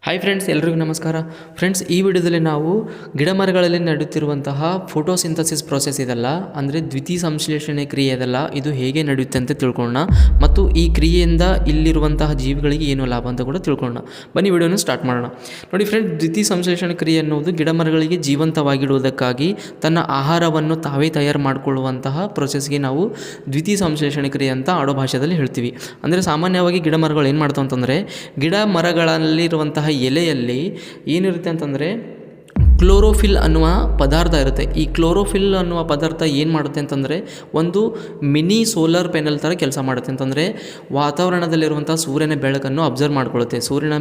Hi friends, ಎಲ್ರಿಗೂ ನಮಸ್ಕಾರ. Friends, ಈ ವಿಡಿಯೋದಲ್ಲಿ ನಾವು ಗಿಡ ಮರಗಳಲ್ಲಿ ನಡೆಯುತ್ತಿರುವಂತಹ ಫೋಟೋಸಿಂಥಸಿಸ್ ಪ್ರೊಸೆಸ್ ಇದೆಲ್ಲ, ಅಂದರೆ ದ್ವಿತೀಯ ಸಂಶ್ಲೇಷಣೆ ಕ್ರಿಯೆ ಇದೆಲ್ಲ, ಇದು ಹೇಗೆ ನಡೆಯುತ್ತೆ ಅಂತ ತಿಳ್ಕೊಳ್ಳೋಣ. ಮತ್ತು ಈ ಕ್ರಿಯೆಯಿಂದ ಇಲ್ಲಿರುವಂತಹ ಜೀವಿಗಳಿಗೆ ಏನು ಲಾಭ ಅಂತ ಕೂಡ ತಿಳ್ಕೊಳ್ಳೋಣ. ಬನ್ನಿ ವಿಡಿಯೋನ ಸ್ಟಾರ್ಟ್ ಮಾಡೋಣ. ನೋಡಿ ಫ್ರೆಂಡ್ಸ್, ದ್ವಿತೀಯ ಸಂಶ್ಲೇಷಣೆ ಕ್ರಿಯೆ ಅನ್ನೋದು ಗಿಡ ಮರಗಳಿಗೆ ಜೀವಂತವಾಗಿಡುವುದಕ್ಕಾಗಿ ತನ್ನ ಆಹಾರವನ್ನು ತಾವೇ ತಯಾರು ಮಾಡಿಕೊಳ್ಳುವಂತಹ ಪ್ರೊಸೆಸ್ಗೆ ನಾವು ದ್ವಿತೀಯ ಸಂಶ್ಲೇಷಣೆ ಕ್ರಿಯೆ ಅಂತ ಆಡೋ ಭಾಷೆಯಲ್ಲಿ ಹೇಳ್ತೀವಿ. ಅಂದರೆ ಸಾಮಾನ್ಯವಾಗಿ ಗಿಡ ಮರಗಳು ಏನು ಮಾಡ್ತಾವೆ ಅಂತಂದರೆ, ಗಿಡ ಮರಗಳಲ್ಲಿರುವಂತಹ ಎಲೆಯಲ್ಲಿ ಏನಿರುತ್ತೆ ಅಂತಂದರೆ ಕ್ಲೋರೋಫಿಲ್ ಅನ್ನುವ ಪದಾರ್ಥ ಇರುತ್ತೆ. ಈ ಕ್ಲೋರೋಫಿಲ್ ಅನ್ನುವ ಪದಾರ್ಥ ಏನು ಮಾಡುತ್ತೆ ಅಂತಂದರೆ, ಒಂದು ಮಿನಿ ಸೋಲಾರ್ ಪ್ಯಾನೆಲ್ ಥರ ಕೆಲಸ ಮಾಡುತ್ತೆ. ಅಂತಂದರೆ ವಾತಾವರಣದಲ್ಲಿರುವಂಥ ಸೂರ್ಯನ ಬೆಳಕನ್ನು ಅಬ್ಸರ್ವ್ ಮಾಡ್ಕೊಳ್ಳುತ್ತೆ. ಸೂರ್ಯನ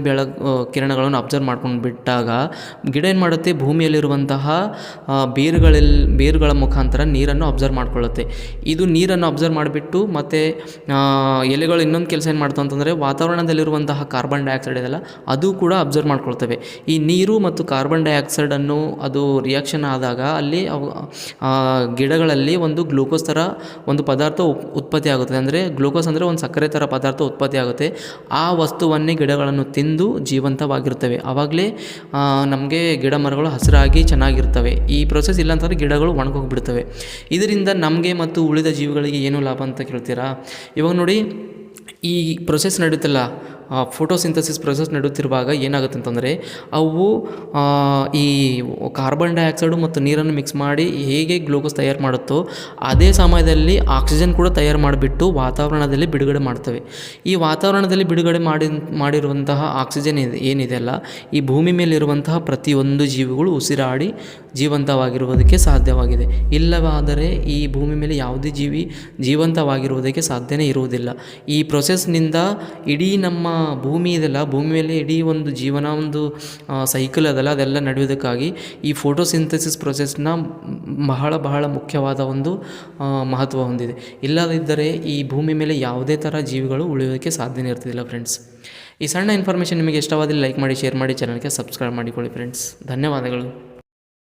ಕಿರಣಗಳನ್ನು ಅಬ್ಸರ್ವ್ ಮಾಡ್ಕೊಂಡು ಬಿಟ್ಟಾಗ ಗಿಡ ಏನು ಮಾಡುತ್ತೆ, ಭೂಮಿಯಲ್ಲಿರುವಂತಹ ಬೇರುಗಳ ಮುಖಾಂತರ ನೀರನ್ನು ಅಬ್ಸರ್ವ್ ಮಾಡ್ಕೊಳ್ಳುತ್ತೆ. ಇದು ನೀರನ್ನು ಅಬ್ಸರ್ವ್ ಮಾಡಿಬಿಟ್ಟು ಮತ್ತು ಎಲೆಗಳು ಇನ್ನೊಂದು ಕೆಲಸ ಏನು ಮಾಡ್ತಾವೆ ಅಂತಂದರೆ, ವಾತಾವರಣದಲ್ಲಿರುವಂತಹ ಕಾರ್ಬನ್ ಡೈಆಕ್ಸೈಡ್ ಇದೆಲ್ಲ ಅದು ಕೂಡ ಅಬ್ಸರ್ವ್ ಮಾಡ್ಕೊಳ್ತವೆ. ಈ ನೀರು ಮತ್ತು ಕಾರ್ಬನ್ ಡೈಆಕ್ಸೈಡನ್ನು ಅದು ರಿಯಾಕ್ಷನ್ ಆದಾಗ ಅಲ್ಲಿ ಗಿಡಗಳಲ್ಲಿ ಒಂದು ಗ್ಲೂಕೋಸ್ ಥರ ಒಂದು ಪದಾರ್ಥ ಉತ್ಪತ್ತಿ ಆಗುತ್ತದೆ. ಅಂದರೆ ಗ್ಲೂಕೋಸ್ ಅಂದರೆ ಒಂದು ಸಕ್ಕರೆ ಥರ ಪದಾರ್ಥ ಉತ್ಪತ್ತಿ ಆಗುತ್ತೆ. ಆ ವಸ್ತುವನ್ನೇ ಗಿಡಗಳನ್ನು ತಿಂದು ಜೀವಂತವಾಗಿರ್ತವೆ. ಆವಾಗಲೇ ನಮಗೆ ಗಿಡ ಮರಗಳು ಹಸಿರಾಗಿ ಚೆನ್ನಾಗಿರ್ತವೆ. ಈ ಪ್ರೊಸೆಸ್ ಇಲ್ಲ ಅಂತಂದರೆ ಗಿಡಗಳು ಒಣಗೋಗಿಬಿಡ್ತವೆ. ಇದರಿಂದ ನಮಗೆ ಮತ್ತು ಉಳಿದ ಜೀವಿಗಳಿಗೆ ಏನು ಲಾಭ ಅಂತ ಕೇಳ್ತೀರಾ? ಇವಾಗ ನೋಡಿ, ಈ ಪ್ರೊಸೆಸ್ ನಡೆಯುತ್ತಲ್ಲ, ಫೋಟೋಸಿಂಥಸಿಸ್ ಪ್ರೊಸೆಸ್ ನಡೆಯುತ್ತಿರುವಾಗ ಏನಾಗುತ್ತೆ ಅಂತಂದರೆ, ಅವು ಈ ಕಾರ್ಬನ್ ಡೈಆಕ್ಸೈಡು ಮತ್ತು ನೀರನ್ನು ಮಿಕ್ಸ್ ಮಾಡಿ ಹೇಗೆ ಗ್ಲೂಕೋಸ್ ತಯಾರು ಮಾಡುತ್ತೋ ಅದೇ ಸಮಯದಲ್ಲಿ ಆಕ್ಸಿಜನ್ ಕೂಡ ತಯಾರು ಮಾಡಿಬಿಟ್ಟು ವಾತಾವರಣದಲ್ಲಿ ಬಿಡುಗಡೆ ಮಾಡ್ತವೆ. ಈ ವಾತಾವರಣದಲ್ಲಿ ಬಿಡುಗಡೆ ಮಾಡಿರುವಂತಹ ಆಕ್ಸಿಜನ್ ಏನಿದೆ ಅಲ್ಲ, ಈ ಭೂಮಿ ಮೇಲಿರುವಂತಹ ಪ್ರತಿಯೊಂದು ಜೀವಿಗಳು ಉಸಿರಾಡಿ ಜೀವಂತವಾಗಿರುವುದಕ್ಕೆ ಸಾಧ್ಯವಾಗಿದೆ. ಇಲ್ಲವಾದರೆ ಈ ಭೂಮಿ ಮೇಲೆ ಯಾವುದೇ ಜೀವಿ ಜೀವಂತವಾಗಿರುವುದಕ್ಕೆ ಸಾಧ್ಯನೇ ಇರುವುದಿಲ್ಲ. ಈ ಪ್ರೊಸೆಸ್ನಿಂದ ಇಡೀ ನಮ್ಮ ಭೂಮಿ ಇದೆಲ್ಲ, ಭೂಮಿ ಮೇಲೆ ಇಡೀ ಒಂದು ಜೀವನ, ಒಂದು ಸೈಕಲ್ ಅದಲ್ಲ, ಅದೆಲ್ಲ ನಡೆಯೋದಕ್ಕಾಗಿ ಈ ಫೋಟೋಸಿಂಥಸಿಸ್ ಪ್ರೊಸೆಸ್ನ ಬಹಳ ಮುಖ್ಯವಾದ ಒಂದು ಮಹತ್ವ ಹೊಂದಿದೆ. ಇಲ್ಲದಿದ್ದರೆ ಈ ಭೂಮಿ ಮೇಲೆ ಯಾವುದೇ ಥರ ಜೀವಿಗಳು ಉಳಿಯೋದಕ್ಕೆ ಸಾಧ್ಯನೇ ಇರ್ತಿದ್ದಿಲ್ಲ. ಫ್ರೆಂಡ್ಸ್, ಈ ಸಣ್ಣ ಇನ್ಫಾರ್ಮೇಷನ್ ನಿಮಗೆ ಇಷ್ಟವಾದಲ್ಲಿ ಲೈಕ್ ಮಾಡಿ, ಶೇರ್ ಮಾಡಿ, ಚಾನಲ್ಗೆ ಸಬ್ಸ್ಕ್ರೈಬ್ ಮಾಡಿಕೊಳ್ಳಿ. ಫ್ರೆಂಡ್ಸ್, ಧನ್ಯವಾದಗಳು.